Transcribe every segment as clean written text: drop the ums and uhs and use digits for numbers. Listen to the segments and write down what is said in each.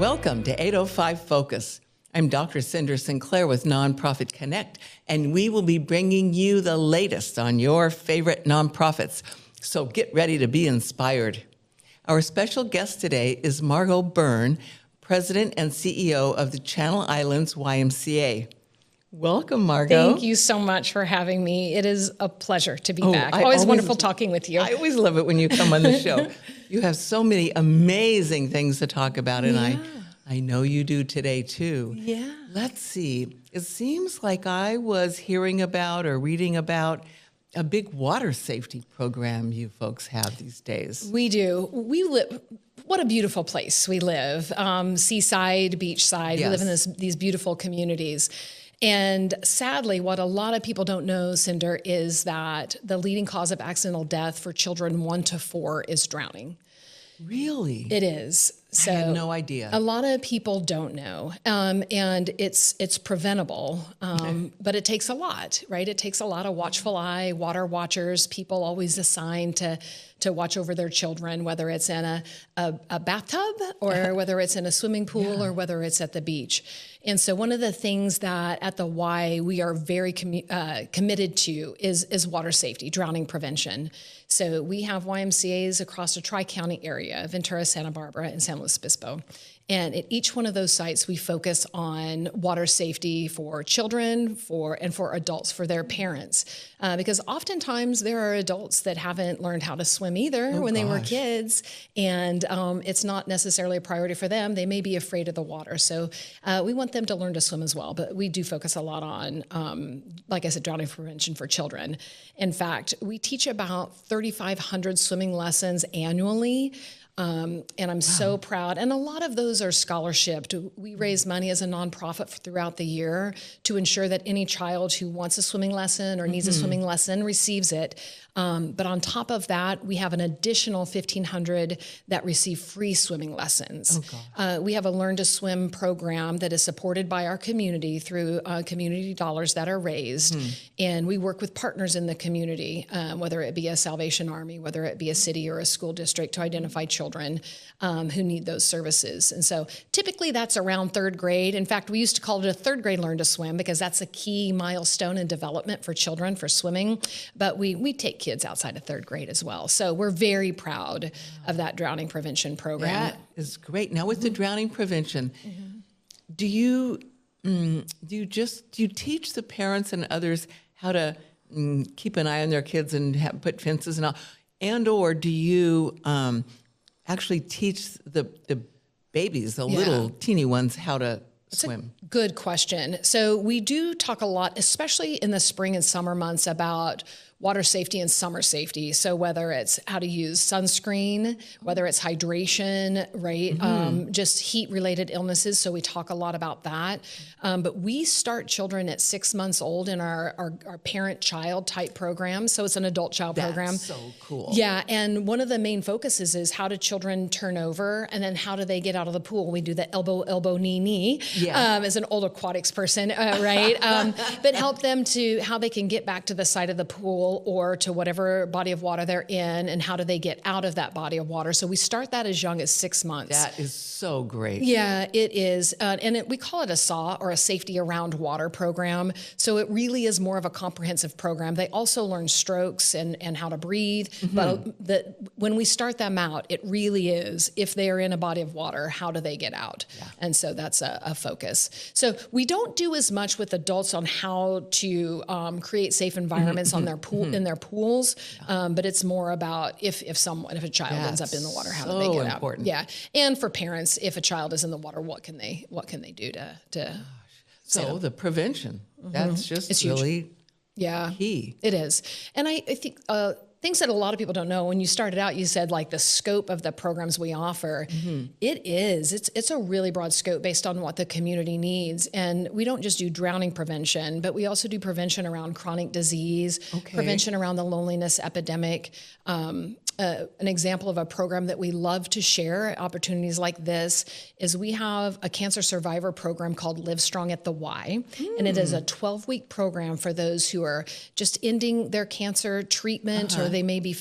Welcome to 805 Focus. I'm Dr. Cinder Sinclair with Nonprofit Connect, and we will be bringing you the latest on your favorite nonprofits. So get ready to be inspired. Our special guest today is Margo Byrne, President and CEO of the Channel Islands YMCA. Welcome, Margo. Thank you so much for having me. It is a pleasure to be back. Always wonderful talking with you. I always love it when you come on the show. You have so many amazing things to talk about, and I know you do today, too. Yeah. Let's see. It seems like I was hearing about or reading about a big water safety program you folks have these days. We do. We live. What a beautiful place we live. Seaside, beachside. Yes. We live in these beautiful communities. And sadly, what a lot of people don't know, Cinder, is that the leading cause of accidental death for children 1 to 4 is drowning. Really? It is. So I had no idea. A lot of people don't know, and it's preventable, but it takes a lot, right? It takes a lot of watchful eye, water watchers, people always assigned to watch over their children, whether it's in a bathtub or whether it's in a swimming pool or whether it's at the beach. And so one of the things that at the Y we are very committed to is water safety, drowning prevention. So we have YMCAs across the Tri-County area, Ventura, Santa Barbara, and San Luis Obispo. And at each one of those sites, we focus on water safety for children, for adults, for their parents. Because oftentimes there are adults that haven't learned how to swim either when they were kids. And it's not necessarily a priority for them. They may be afraid of the water. So we want them to learn to swim as well. But we do focus a lot on, like I said, drowning prevention for children. In fact, we teach about 3,500 swimming lessons annually. And I'm so proud. And a lot of those are scholarshiped. We raise money as a nonprofit throughout the year to ensure that any child who wants a swimming lesson or needs a swimming lesson receives it. But on top of that, we have an additional 1,500 that receive free swimming lessons. We have a Learn to Swim program that is supported by our community through community dollars that are raised. And we work with partners in the community, whether it be a Salvation Army, whether it be a city or a school district, to identify children who need those services. And so typically that's around 3rd grade. In fact, we used to call it a 3rd grade Learn to Swim because that's a key milestone in development for children for swimming. But we take kids outside of 3rd grade as well. So we're very proud of that drowning prevention program. That is great. Now with the drowning prevention, do you teach the parents and others how to keep an eye on their kids and put fences and all, or do you actually teach the babies, the little teeny ones, how to swim? Good question. So we do talk a lot, especially in the spring and summer months, about water safety and summer safety. So whether it's how to use sunscreen, whether it's hydration, right? Just heat-related illnesses. So we talk a lot about that. But we start children at 6 months old in our parent-child type program. So it's an adult-child program. That's so cool. Yeah, and one of the main focuses is how do children turn over, and then how do they get out of the pool? We do the elbow, knee, as an old aquatics person, right? But help them to how they can get back to the side of the pool or to whatever body of water they're in, and how do they get out of that body of water. So we start that as young as 6 months. That is so great. Yeah, it is. We call it a SAW, or a Safety Around Water program. So it really is more of a comprehensive program. They also learn strokes and how to breathe. But when we start them out, it really is, if they are in a body of water, how do they get out? Yeah. And so that's a focus. So we don't do as much with adults on how to create safe environments on their pool, in their pools, but it's more about if a child ends up in the water, how do they get out? Yeah, and for parents, if a child is in the water, what can they do to So the prevention, that's just it's really huge. Key. It is. And I think things that a lot of people don't know, when you started out, you said like the scope of the programs we offer. It's a really broad scope based on what the community needs. And we don't just do drowning prevention, but we also do prevention around chronic disease, prevention around the loneliness epidemic, an example of a program that we love to share at opportunities like this is we have a cancer survivor program called Live Strong at the Y. And it is a 12-week program for those who are just ending their cancer treatment or they may be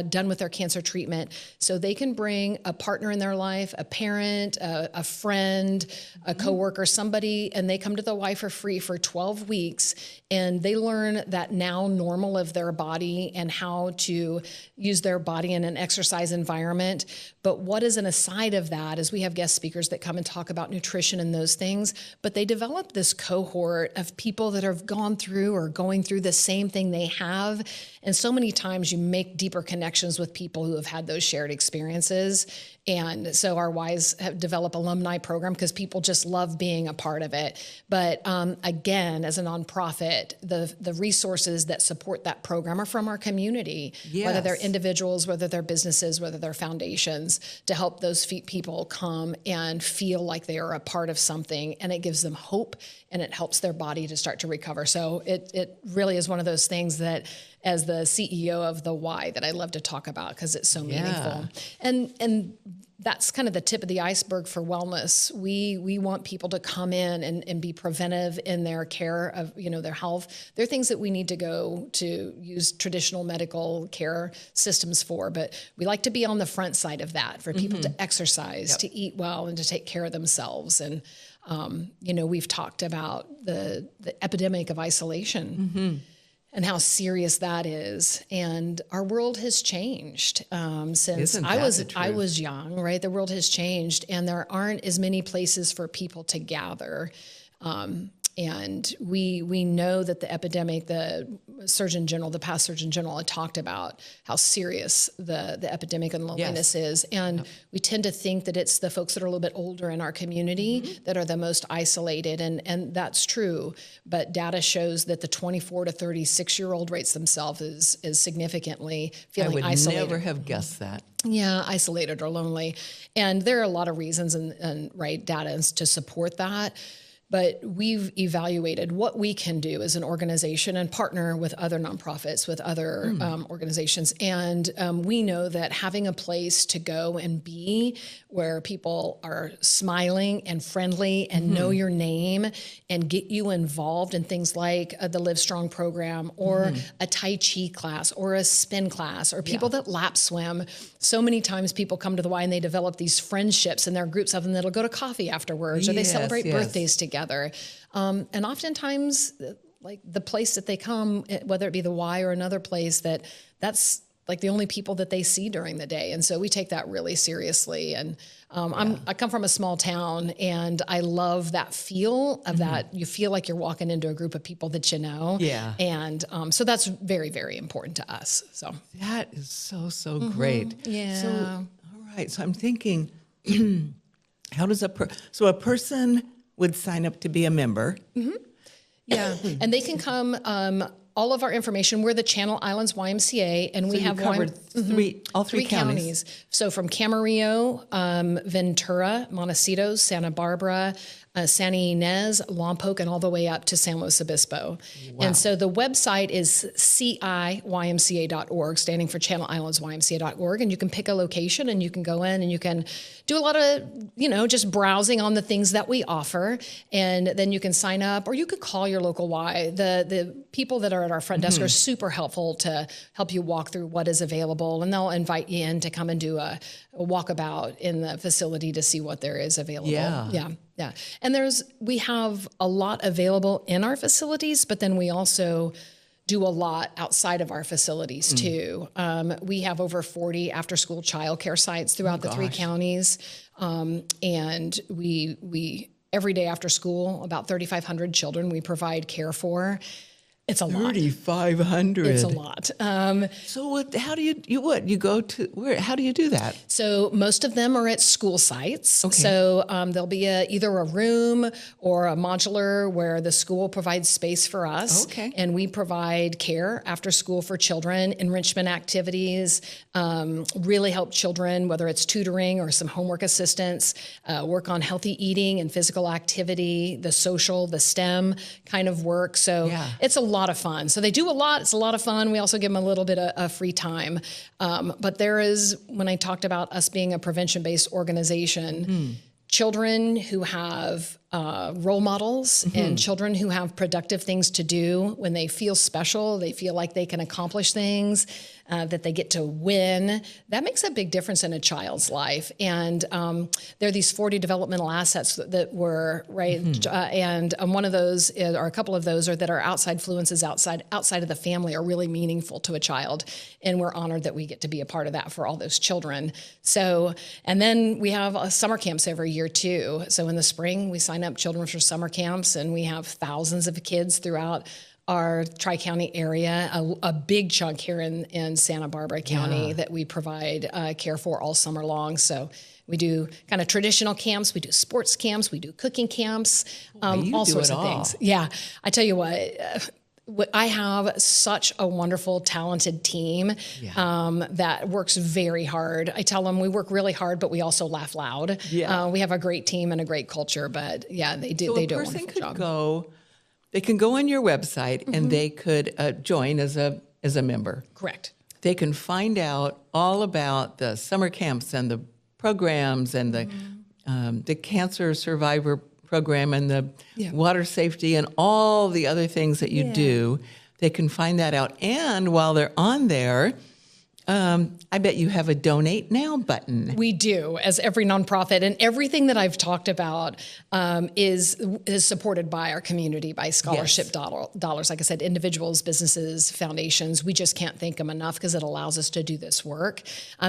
done with their cancer treatment. So they can bring a partner in their life, a parent, a friend, a coworker, somebody, and they come to the Y for free for 12 weeks. And they learn that now normal of their body and how to use their body in an exercise environment. But what is an aside of that is we have guest speakers that come and talk about nutrition and those things, but they develop this cohort of people that have gone through or going through the same thing they have. And so many times you make deeper connections with people who have had those shared experiences. And so our Ys have developed alumni program because people just love being a part of it. But again, as a nonprofit, the resources that support that program are from our community, whether they're individuals, whether they're businesses, whether they're foundations, to help those people come and feel like they are a part of something. And it gives them hope and it helps their body to start to recover. So it really is one of those things that as the CEO of the Y that I love to talk about because it's so meaningful. And that's kind of the tip of the iceberg for wellness. We want people to come in and be preventive in their care of, their health. There are things that we need to go to use traditional medical care systems for, but we like to be on the front side of that for people to exercise, to eat well, and to take care of themselves. And, we've talked about the epidemic of isolation. And how serious that is, and our world has changed since I was young. Right, the world has changed, and there aren't as many places for people to gather. And we know that the epidemic, the past Surgeon General had talked about how serious the epidemic and loneliness is. And we tend to think that it's the folks that are a little bit older in our community that are the most isolated. And that's true. But data shows that the 24 to 36-year-old rates themselves is significantly feeling isolated. I would never have guessed that. Yeah, isolated or lonely. And there are a lot of reasons and data to support that. But we've evaluated what we can do as an organization and partner with other nonprofits, with other organizations. And we know that having a place to go and be where people are smiling and friendly and know your name and get you involved in things like the Live Strong program or a Tai Chi class or a spin class or people that lap swim. So many times people come to the Y and they develop these friendships and there are groups of them that'll go to coffee afterwards or they celebrate birthdays together. And oftentimes, like the place that they come, whether it be the Y or another place, that's like the only people that they see during the day. And so we take that really seriously. And I come from a small town, and I love that feel of that. You feel like you're walking into a group of people that you know. Yeah. And so that's very, very important to us. So that is so great. Yeah. So, all right. So I'm thinking, how does a person would sign up to be a member? Yeah, and they can come. All of our information. We're the Channel Islands YMCA, and we have covered all three counties. So from Camarillo, Ventura, Montecitos, Santa Barbara, Santa Ynez, Lompoc, and all the way up to San Luis Obispo. Wow. And so the website is CIYMCA.org, standing for Channel Islands YMCA.org. And you can pick a location and you can go in and you can do a lot of, just browsing on the things that we offer. And then you can sign up, or you could call your local Y. The people that are at our front desk are super helpful to help you walk through what is available. And they'll invite you in to come and do a walkabout in the facility to see what there is available. Yeah. And we have a lot available in our facilities, but then we also do a lot outside of our facilities too. We have over 40 after-school childcare sites throughout the three counties. And we every day after school, about 3,500 children we provide care for. It's a lot. 3,500. It's a lot. So how do you go to where? How do you do that? So most of them are at school sites. Okay. So there'll be either a room or a modular where the school provides space for us. Okay. And we provide care after school for children, enrichment activities, really help children, whether it's tutoring or some homework assistance, work on healthy eating and physical activity, the social, the STEM kind of work. So it's a lot lot of fun. So they do a lot. It's a lot of fun. We also give them a little bit of free time. But there is, when I talked about us being a prevention-based organization, children who have role models and children who have productive things to do when they feel special, they feel like they can accomplish things, that they get to win. That makes a big difference in a child's life. And there are these 40 developmental assets that were, right? And one of those, or a couple of those, are that our outside influences outside of the family are really meaningful to a child. And we're honored that we get to be a part of that for all those children. So, and then we have summer camps every year too. So in the spring, we sign up children for summer camps, and we have thousands of kids throughout our Tri-County area, a big chunk here in Santa Barbara County that we provide care for all summer long. So we do kind of traditional camps, we do sports camps, we do cooking camps, all sorts of things. Yeah, I tell you what, I have such a wonderful, talented team that works very hard. I tell them we work really hard, but we also laugh loud. We have a great team and a great culture, but they do. They do a wonderful job. They can go on your website and they could join as a member. Correct. They can find out all about the summer camps and the programs and the cancer survivor program and the water safety and all the other things that you do. They can find that out. And while they're on there, I bet you have a donate now button. We do, as every nonprofit, and everything that I've talked about is supported by our community, by scholarship dollars. Like I said, individuals, businesses, foundations. We just can't thank them enough because it allows us to do this work.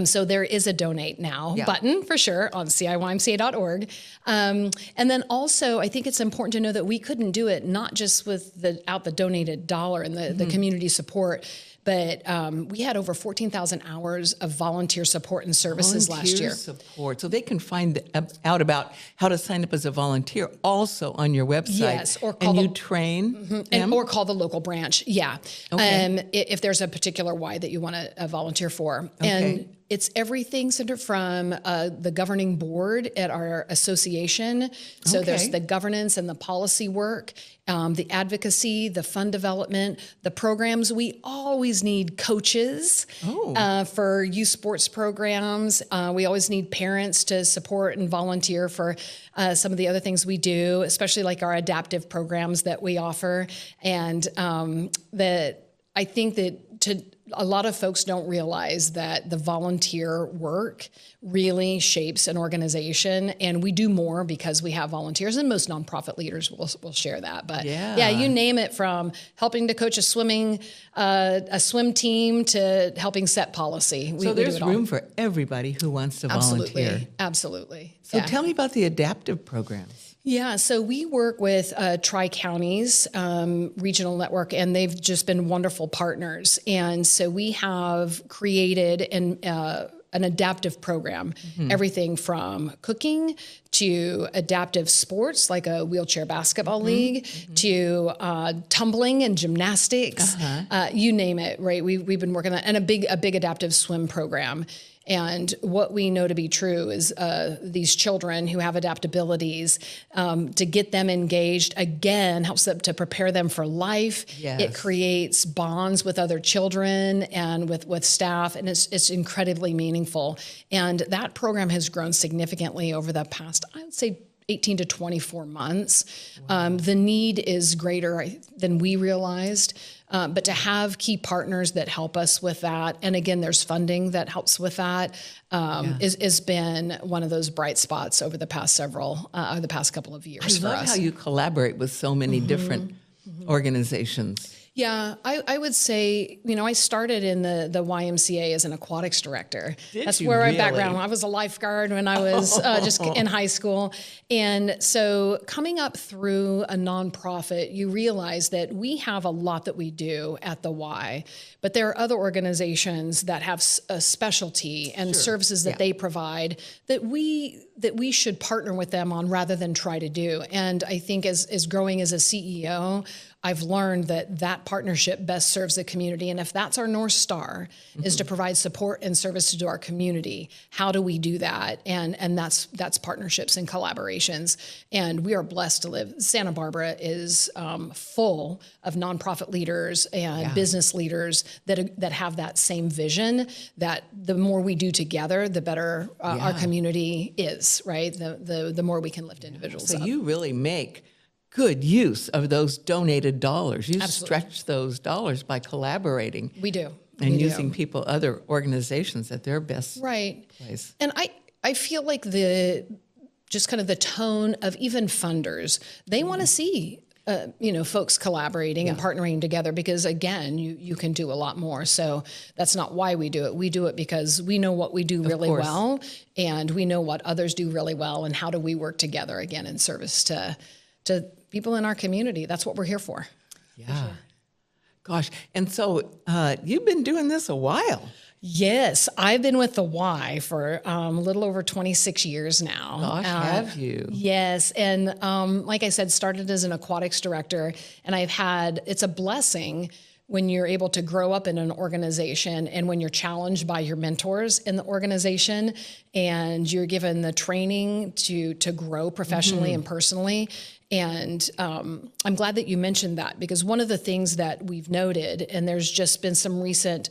So there is a donate now button for sure on CIYMCA.org. And then also, I think it's important to know that we couldn't do it not just without the donated dollar and the community support. But we had over 14,000 hours of volunteer support and services last year. Support. So they can find out about how to sign up as a volunteer also on your website. Yes, or call you train them? Or call the local branch. Yeah. Okay. If there's a particular why that you want to volunteer for. Okay. And it's everything centered from the governing board at our association. So there's the governance and the policy work, the advocacy, the fund development, the programs. We always need coaches for youth sports programs. We always need parents to support and volunteer for some of the other things we do, especially like our adaptive programs that we offer. And that I think that a lot of folks don't realize that the volunteer work really shapes an organization, and we do more because we have volunteers, and most nonprofit leaders will share that. But you name it, from helping to coach a swim team to helping set policy. So there's room for everybody who wants to volunteer. Absolutely. So tell me about the adaptive programs. Yeah, so we work with Tri-Counties Regional Network, and they've just been wonderful partners. And so we have created an adaptive program, everything from cooking to adaptive sports, like a wheelchair basketball league, to tumbling and gymnastics, you name it, right? We've been working on that, and a big adaptive swim program. And what we know to be true is these children who have adaptabilities, to get them engaged, again, helps them to prepare them for life. Yes. It creates bonds with other children and with staff, and it's incredibly meaningful. And that program has grown significantly over the past, I would say, 18 to 24 months. Wow. The need is greater than we realized, but to have key partners that help us with that, and again, there's funding that helps with that, has been one of those bright spots over the past couple of years for us. I love how you collaborate with so many different organizations. Yeah, I would say, I started in the YMCA as an aquatics director. That's where my background. I was a lifeguard when I was just in high school. And so coming up through a nonprofit, you realize that we have a lot that we do at the Y, but there are other organizations that have a specialty and services that they provide that that we should partner with them on rather than try to do. And I think as growing as a CEO, I've learned that partnership best serves the community. And if that's our North Star, is to provide support and service to our community, how do we do that? And that's partnerships and collaborations. And we are blessed to live. Santa Barbara is full of nonprofit leaders and business leaders that have that same vision, that the more we do together, the better our community is, right? The more we can lift individuals up. So you really make good use of those donated dollars. You stretch those dollars by collaborating. We do. And using people, other organizations at their best place. And I feel like just kind of the tone of even funders, they want to see folks collaborating and partnering together, because again, you can do a lot more. So that's not why we do it. We do it because we know what we do really well, and we know what others do really well, and how do we work together again in service to people in our community. That's what we're here for. Yeah. For sure. Gosh. And so you've been doing this a while. Yes, I've been with the Y for a little over 26 years now. Gosh, have you? Yes, and like I said, started as an aquatics director, and it's a blessing when you're able to grow up in an organization and when you're challenged by your mentors in the organization and you're given the training to grow professionally and personally. And I'm glad that you mentioned that, because one of the things that we've noted, and there's just been some recent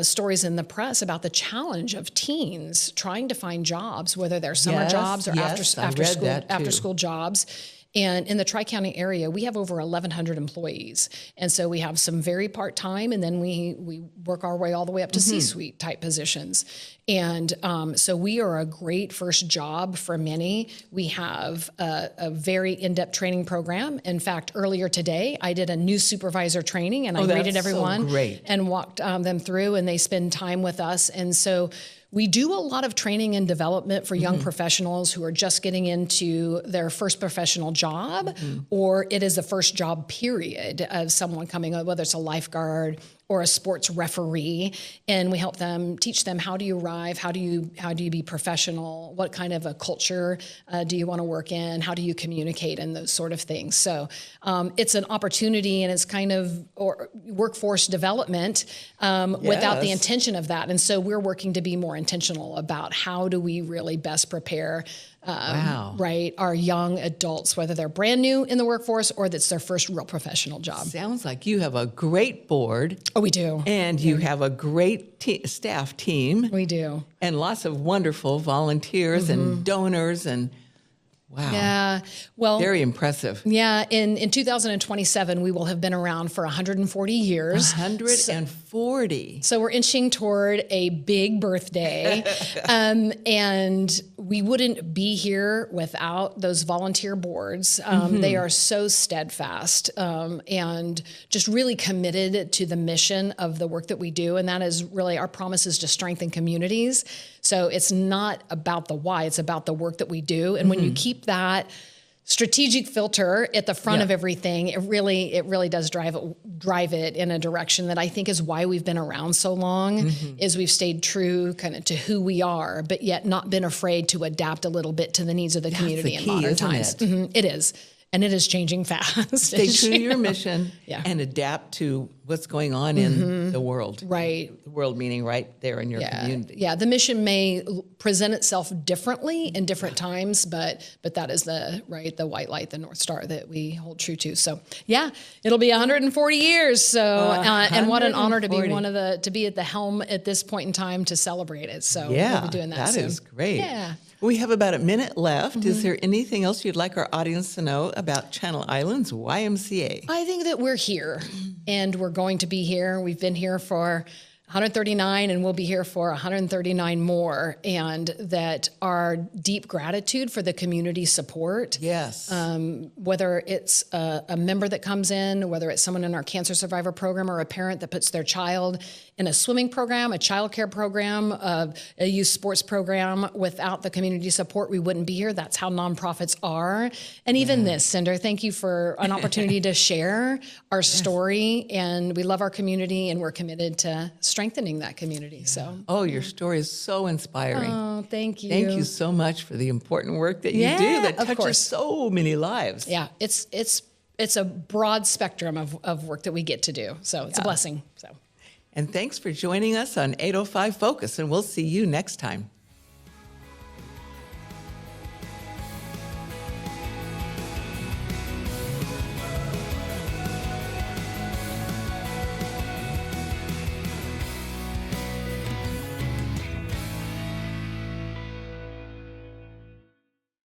stories in the press about the challenge of teens trying to find jobs, whether they're summer jobs or after school jobs. And in the Tri-County area, we have over 1,100 employees. And so we have some very part-time, and then we work our way all the way up to C-suite type positions. And so we are a great first job for many. We have a very in-depth training program. In fact, earlier today, I did a new supervisor training, and I rated everyone and walked them through, and they spend time with us. And so we do a lot of training and development for young professionals who are just getting into their first professional job, or it is the first job period of someone coming up, whether it's a lifeguard or a sports referee, and we help them, teach them, how do you arrive, how do you be professional, what kind of a culture do you want to work in, how do you communicate, and those sort of things. So it's an opportunity, and it's kind of workforce development without the intention of that. And so we're working to be more intentional about how do we really best prepare our young adults, whether they're brand new in the workforce or that's their first real professional job. Sounds like you have a great board. Oh, we do. And you have a great staff team. We do. And lots of wonderful volunteers and donors, and wow. Yeah. Well, very impressive. Yeah. In 2027, we will have been around for 140 years. 140. So we're inching toward a big birthday. And we wouldn't be here without those volunteer boards. They are so steadfast and just really committed to the mission of the work that we do. And that is really our promise, is to strengthen communities. So it's not about the why, it's about the work that we do. And when you keep that strategic filter at the front of everything, it really does drive it in a direction that I think is why we've been around so long, is we've stayed true kind of to who we are, but yet not been afraid to adapt a little bit to the needs of the community in modern times. It is. And it is changing fast. Stay true to your mission and adapt to what's going on in the world. Right. The world meaning right there in your community. Yeah, the mission may present itself differently in different times, but that is the white light, the North Star that we hold true to. So yeah, it'll be 140 years. So and what an honor to be to be at the helm at this point in time to celebrate it. So we'll be doing that soon. That is great. Yeah. We have about a minute left. Is there anything else you'd like our audience to know about Channel Islands YMCA? I think that we're here, and we're going to be here. We've been here for 139, and we'll be here for 139 more, and that our deep gratitude for the community support. Yes. Whether it's a member that comes in, whether it's someone in our cancer survivor program or a parent that puts their child in a swimming program, a childcare program, a youth sports program. Without the community support, we wouldn't be here. That's how nonprofits are. And even this, Cinder, thank you for an opportunity to share our story. And we love our community, and we're committed to strengthening that community. So, Oh, your story is so inspiring. oh, thank you. Thank you so much for the important work that you do that of touches course. so many lives. Yeah, it's a broad spectrum of work that we get to do. So it's a blessing. So. And thanks for joining us on 805 Focus, and we'll see you next time.